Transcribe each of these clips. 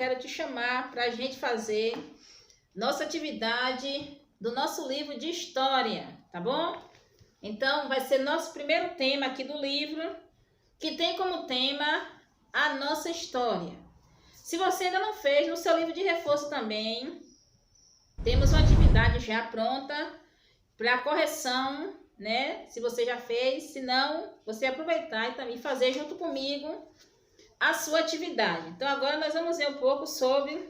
quero te chamar para a gente fazer nossa atividade do nosso livro de história, tá bom? Então, vai ser nosso primeiro tema aqui do livro, que tem como tema a nossa história. Se você ainda não fez, no seu livro de reforço também, temos uma atividade já pronta para correção, né? Se você já fez, se não, você aproveitar e também fazer junto comigo a sua atividade. Então, agora nós vamos ver um pouco sobre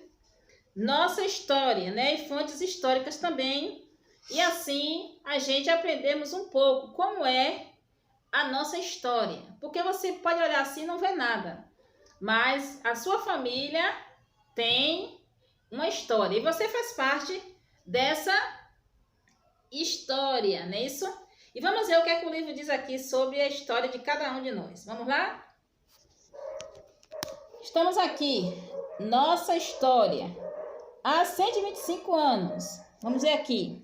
nossa história, né? E fontes históricas também. E assim, a gente aprendemos um pouco como é a nossa história. Porque você pode olhar assim e não ver nada. Mas a sua família tem uma história. E você faz parte dessa história, não é isso? E vamos ver o que é que o livro diz aqui sobre a história de cada um de nós. Vamos lá? Estamos aqui, nossa história, há 125 anos. Vamos ver aqui.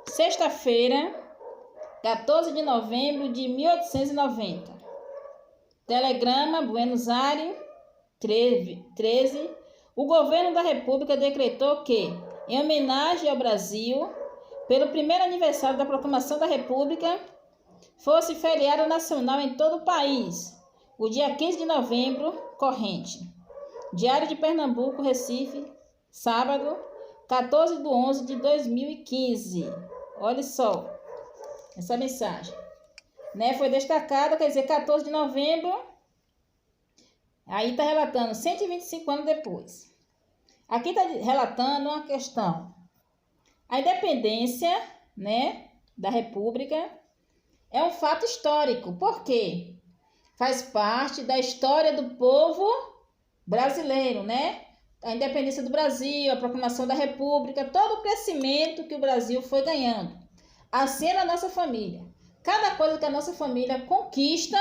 Sexta-feira, 14 de novembro de 1890. Telegrama, Buenos Aires, 13. O governo da República decretou que, em homenagem ao Brasil, pelo primeiro aniversário da proclamação da República, fosse feriado nacional em todo o país, o dia 15 de novembro corrente. Diário de Pernambuco, Recife, sábado, 14/11 de 2015. Olha só essa mensagem, né? Foi destacada, quer dizer, 14 de novembro, aí está relatando 125 anos depois. Aqui está relatando uma questão. A independência, né, da República é um fato histórico. Por quê? Faz parte da história do povo brasileiro, né? A independência do Brasil, a proclamação da República, todo o crescimento que o Brasil foi ganhando. Assim é na nossa família. Cada coisa que a nossa família conquista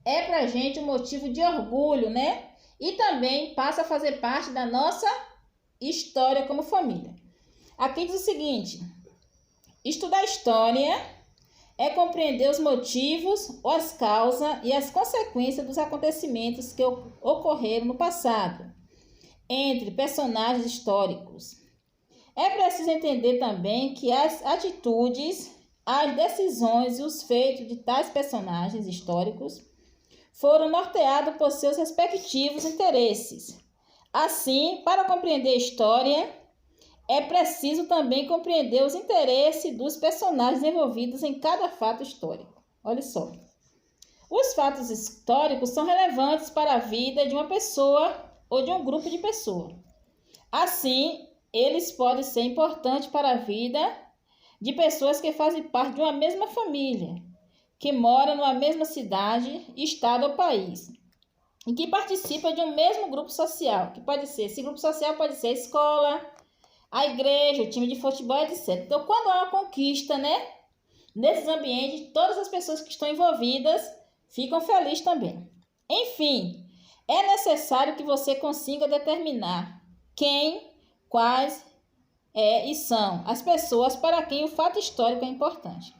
é pra gente um motivo de orgulho, né? E também passa a fazer parte da nossa história como família. Aqui diz o seguinte: estudar história é compreender os motivos, as causas e as consequências dos acontecimentos que ocorreram no passado, entre personagens históricos. É preciso entender também que as atitudes, as decisões e os feitos de tais personagens históricos foram norteados por seus respectivos interesses. Assim, para compreender a história, é preciso também compreender os interesses dos personagens envolvidos em cada fato histórico. Olha só. Os fatos históricos são relevantes para a vida de uma pessoa ou de um grupo de pessoas. Assim, eles podem ser importantes para a vida de pessoas que fazem parte de uma mesma família, que moram numa mesma cidade, estado ou país, e que participam de um mesmo grupo social, que pode ser, esse grupo social pode ser a escola, a igreja, o time de futebol, etc. Então, quando há uma conquista, né, nesses ambientes, todas as pessoas que estão envolvidas ficam felizes também. Enfim, é necessário que você consiga determinar quem, quais e são as pessoas para quem o fato histórico é importante.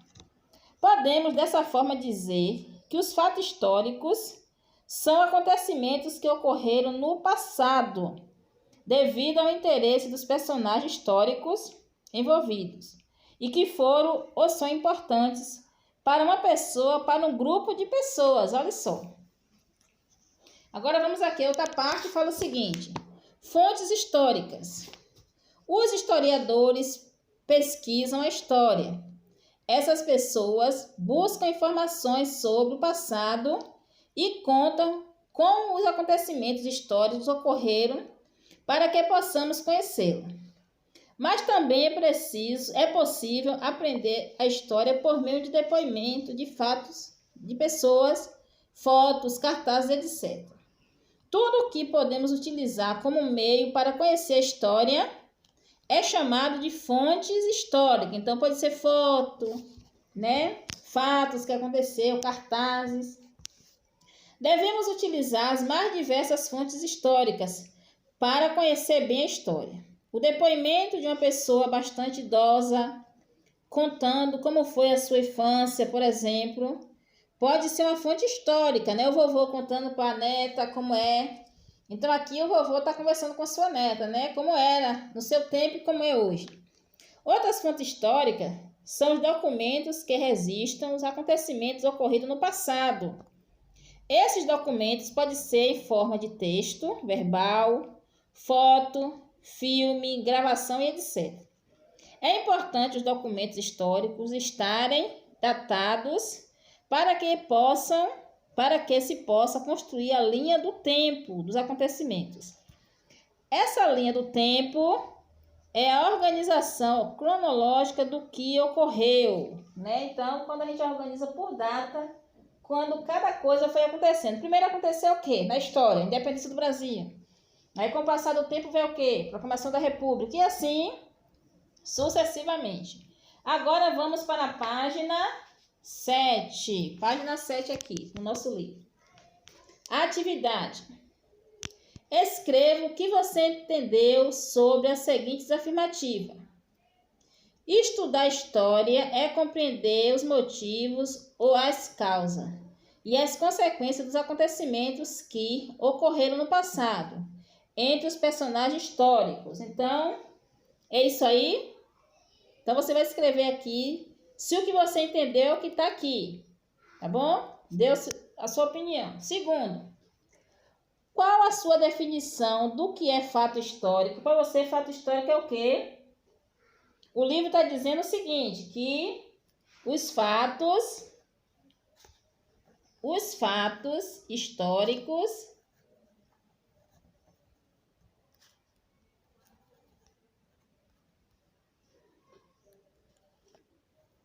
Podemos, dessa forma, dizer que os fatos históricos são acontecimentos que ocorreram no passado, devido ao interesse dos personagens históricos envolvidos, e que foram ou são importantes para uma pessoa, para um grupo de pessoas. Olha só. Agora vamos aqui a outra parte, fala o seguinte: fontes históricas. Os historiadores pesquisam a história. Essas pessoas buscam informações sobre o passado e contam como os acontecimentos históricos ocorreram para que possamos conhecê-lo. Mas também é possível aprender a história por meio de depoimento de fatos, de pessoas, fotos, cartazes, etc. Tudo o que podemos utilizar como meio para conhecer a história é chamado de fontes históricas. Então, pode ser foto, né? Fatos que aconteceram, cartazes. Devemos utilizar as mais diversas fontes históricas para conhecer bem a história. O depoimento de uma pessoa bastante idosa, contando como foi a sua infância, por exemplo, pode ser uma fonte histórica, né? O vovô contando para a neta como é Então aqui o vovô está conversando com a sua neta, né? Como era no seu tempo e como é hoje. Outras fontes históricas são os documentos que registram os acontecimentos ocorridos no passado. Esses documentos podem ser em forma de texto, verbal, foto, filme, gravação e etc. É importante os documentos históricos estarem datados para que se possa construir a linha do tempo dos acontecimentos. Essa linha do tempo é a organização cronológica do que ocorreu, né? Então, quando a gente organiza por data, quando cada coisa foi acontecendo. Primeiro aconteceu o quê? Na história, independência do Brasil. Aí, com o passar do tempo, veio o quê? Proclamação da República. E assim, sucessivamente. Agora, vamos para a página 7. Página 7 aqui, no nosso livro. Atividade. Escreva o que você entendeu sobre as seguintes afirmativas. Estudar história é compreender os motivos ou as causas e as consequências dos acontecimentos que ocorreram no passado, entre os personagens históricos. Então, é isso aí. Então, você vai escrever aqui se o que você entendeu é o que está aqui, tá bom? Deu a sua opinião. Segundo, qual a sua definição do que é fato histórico? Para você, fato histórico é o quê? O livro está dizendo o seguinte, que os fatos históricos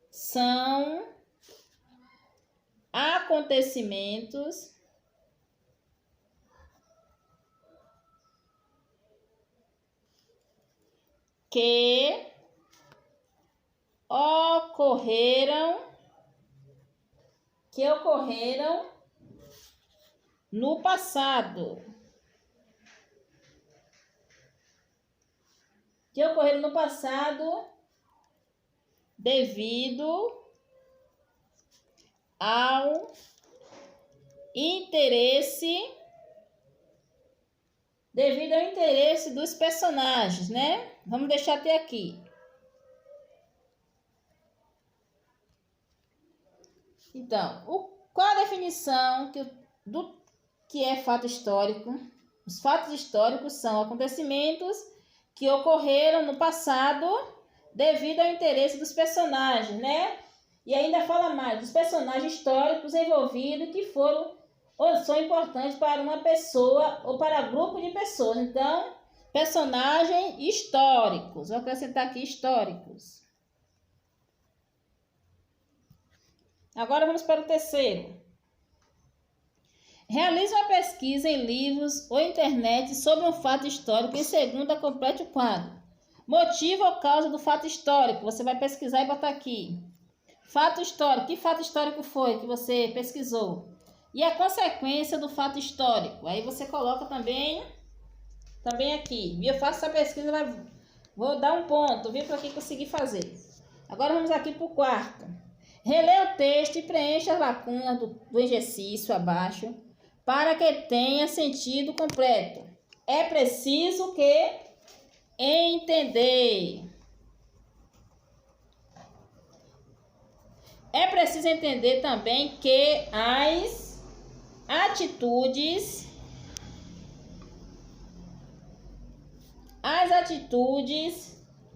são acontecimentos que ocorreram no passado. Devido ao interesse dos personagens, né? Vamos deixar até aqui. Então, qual a definição do que é fato histórico? Os fatos históricos são acontecimentos que ocorreram no passado devido ao interesse dos personagens, né? E ainda fala mais dos personagens históricos envolvidos que foram ou são importantes para uma pessoa ou para grupo de pessoas. Então, personagens históricos. Vou acrescentar aqui históricos. Agora vamos para o terceiro. Realize uma pesquisa em livros ou internet sobre um fato histórico. Em segunda, complete o quadro. Motivo ou causa do fato histórico. Você vai pesquisar e botar aqui. Fato histórico. Que fato histórico foi que você pesquisou? E a consequência do fato histórico. Aí você coloca também aqui. Eu faço essa pesquisa, vou dar um ponto, viu? Para quem conseguir fazer. Agora vamos aqui para o quarto. Releia o texto e preencha as lacunas do exercício abaixo para que tenha sentido completo. É preciso que entender. É preciso entender também que as atitudes,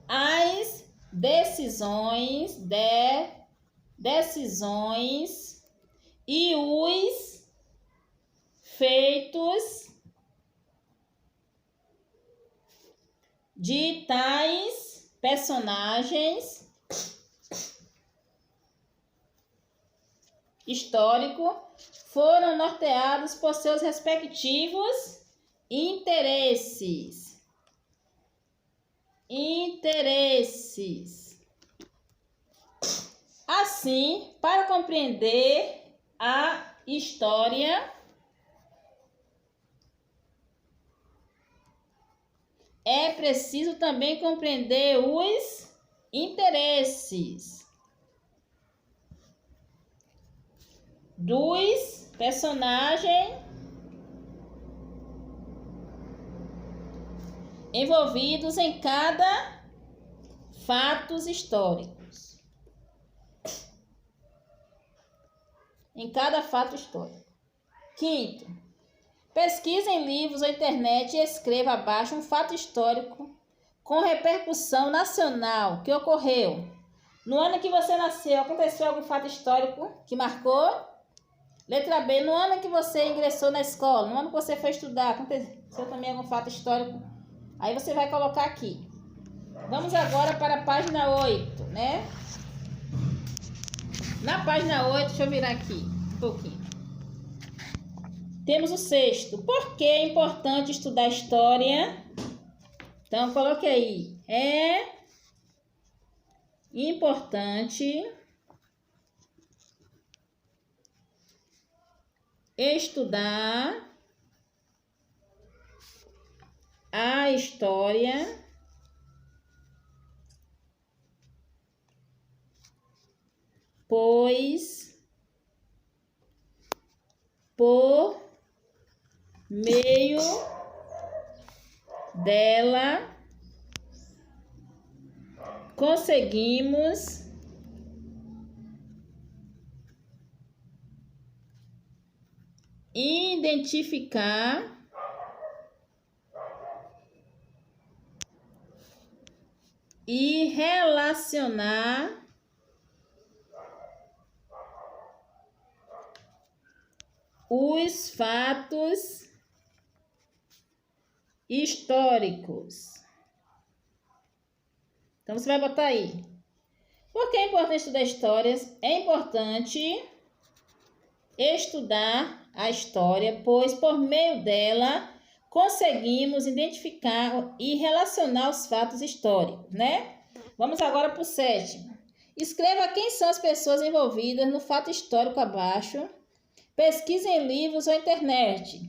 as decisões e os feitos de tais personagens históricos foram norteados por seus respectivos interesses. Assim, para compreender a história, é preciso também compreender os interesses dos personagens envolvidos em cada fatos históricos. Em cada fato histórico. Quinto, pesquise em livros ou internet e escreva abaixo um fato histórico com repercussão nacional que ocorreu. No ano que você nasceu, aconteceu algum fato histórico que marcou? Letra B, no ano que você ingressou na escola, no ano que você foi estudar, aconteceu também algum fato histórico? Aí você vai colocar aqui. Vamos agora para a página 8, né? Na página 8, deixa eu virar aqui um pouquinho. Temos o sexto. Por que é importante estudar história? Então, coloque aí. É importante estudar a história pois por meio dela conseguimos identificar e relacionar os fatos históricos. Então, você vai botar aí. Por que é importante estudar histórias? É importante estudar a história, pois por meio dela conseguimos identificar e relacionar os fatos históricos, né? Vamos agora para o sétimo. Escreva quem são as pessoas envolvidas no fato histórico abaixo. Pesquise em livros ou internet.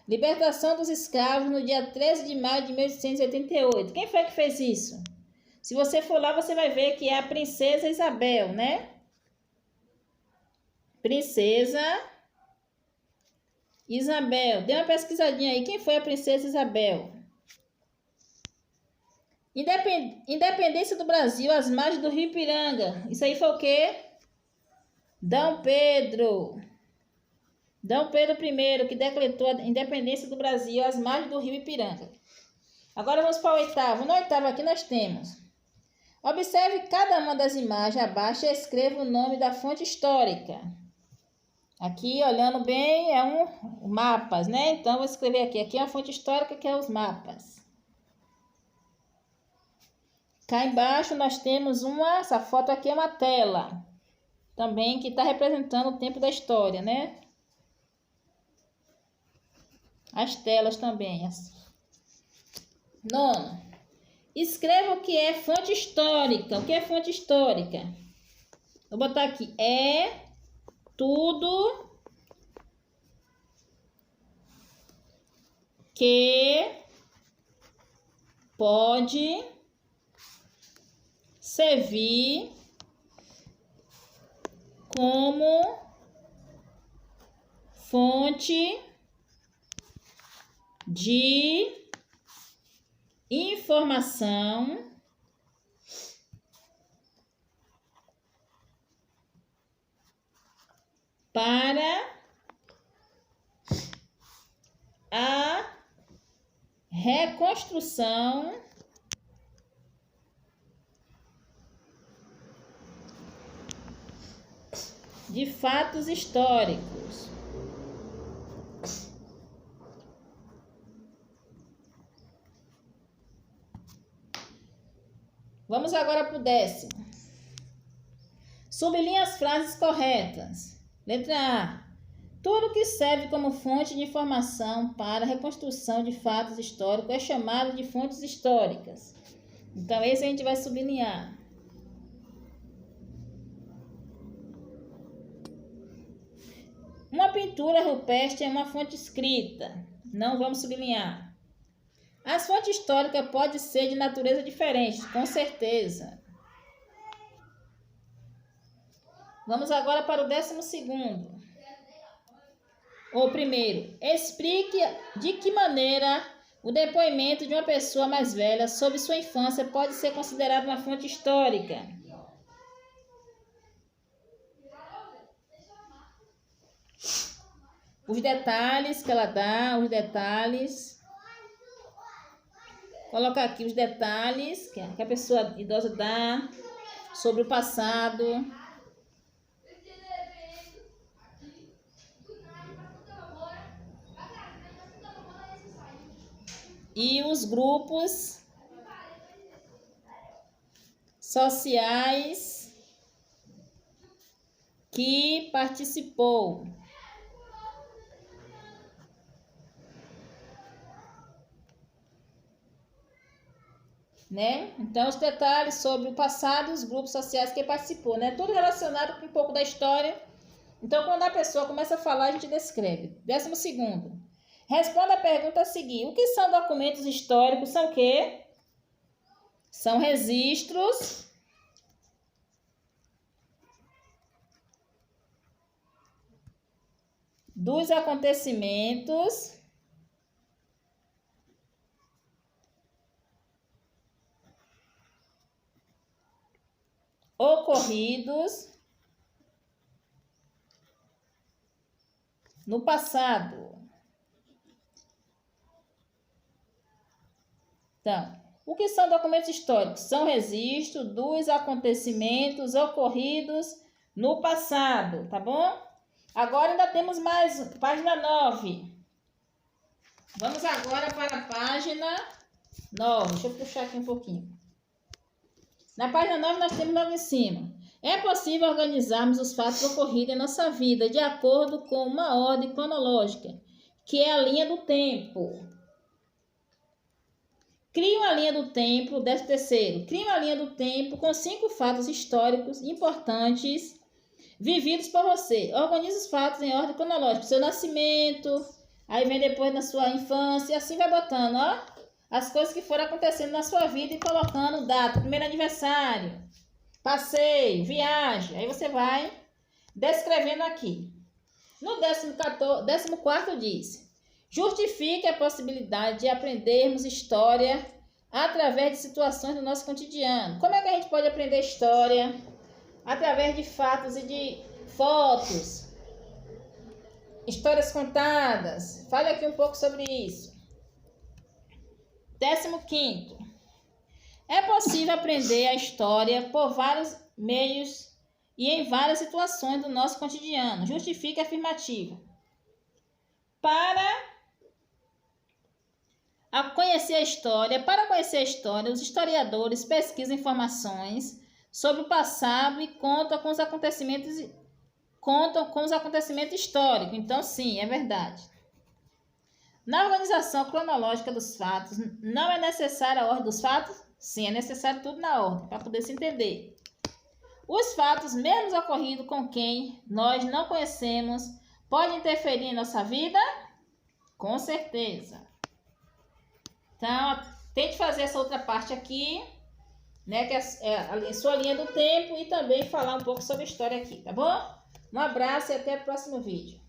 Libertação dos escravos no dia 13 de maio de 1888. Quem foi que fez isso? Se você for lá, você vai ver que é a Princesa Isabel, né? Princesa Isabel. Dê uma pesquisadinha aí. Quem foi a Princesa Isabel? Independência do Brasil, às margens do Rio Ipiranga. Isso aí foi o quê? Dom Pedro I, que decretou a independência do Brasil às margens do Rio Ipiranga. Agora vamos para o oitavo. No oitavo aqui nós temos. Observe cada uma das imagens abaixo e escreva o nome da fonte histórica. Aqui, olhando bem, é mapas, né? Então, vou escrever aqui. Aqui é a fonte histórica, que é os mapas. Cá embaixo nós temos essa foto aqui é uma tela. Também que está representando o tempo da história, né? As telas também. Nono. Escreva o que é fonte histórica. O que é fonte histórica? Vou botar aqui. É tudo que pode servir como fonte de informação para a reconstrução de fatos históricos. Vamos agora para o 10º. Sublinhe as frases corretas. Letra A. Tudo que serve como fonte de informação para a reconstrução de fatos históricos é chamado de fontes históricas. Então, esse a gente vai sublinhar. Uma pintura rupestre é uma fonte escrita. Não vamos sublinhar. As fontes históricas podem ser de natureza diferente, com certeza. Vamos agora para o 12º. O primeiro, explique de que maneira O depoimento de uma pessoa mais velha sobre sua infância pode ser considerado uma fonte histórica. Os detalhes que ela dá, os detalhes. Coloca aqui os detalhes que a pessoa idosa dá sobre o passado. E os grupos sociais que participou. Né? Então, os detalhes sobre o passado e os grupos sociais que participou, né? Tudo relacionado com um pouco da história. Então, quando a pessoa começa a falar, a gente descreve. 12º. Responda a pergunta a seguir. O que são documentos históricos? São o quê? São registros dos acontecimentos ocorridos no passado. Então, o que são documentos históricos? São registros dos acontecimentos ocorridos no passado, tá bom? Agora ainda temos mais, página 9. Vamos agora para a página 9. Deixa eu puxar aqui um pouquinho. Na página 9 nós temos logo em cima. É possível organizarmos os fatos ocorridos em nossa vida de acordo com uma ordem cronológica, que é a linha do tempo. Crie uma linha do tempo, 13º. Crie uma linha do tempo com 5 fatos históricos importantes vividos por você. Organize os fatos em ordem cronológica. Seu nascimento, aí vem depois na sua infância, e assim vai botando, ó, as coisas que foram acontecendo na sua vida e colocando data, primeiro aniversário, passeio, viagem. Aí você vai descrevendo aqui. No 14º diz: justifique a possibilidade de aprendermos história através de situações do nosso cotidiano. Como é que a gente pode aprender história? Através de fatos e de fotos, histórias contadas. Fale aqui um pouco sobre isso. 15º. É possível aprender a história por vários meios e em várias situações do nosso cotidiano. Justifique a afirmativa. Para conhecer a história, os historiadores pesquisam informações sobre o passado e contam com os acontecimentos históricos. Então, sim, é verdade. Na organização cronológica dos fatos, não é necessária a ordem dos fatos? Sim, é necessário tudo na ordem, para poder se entender. Os fatos, mesmo ocorridos com quem nós não conhecemos, podem interferir em nossa vida? Com certeza. Então, tente fazer essa outra parte aqui, né, que é a sua linha do tempo, e também falar um pouco sobre a história aqui, tá bom? Um abraço e até o próximo vídeo.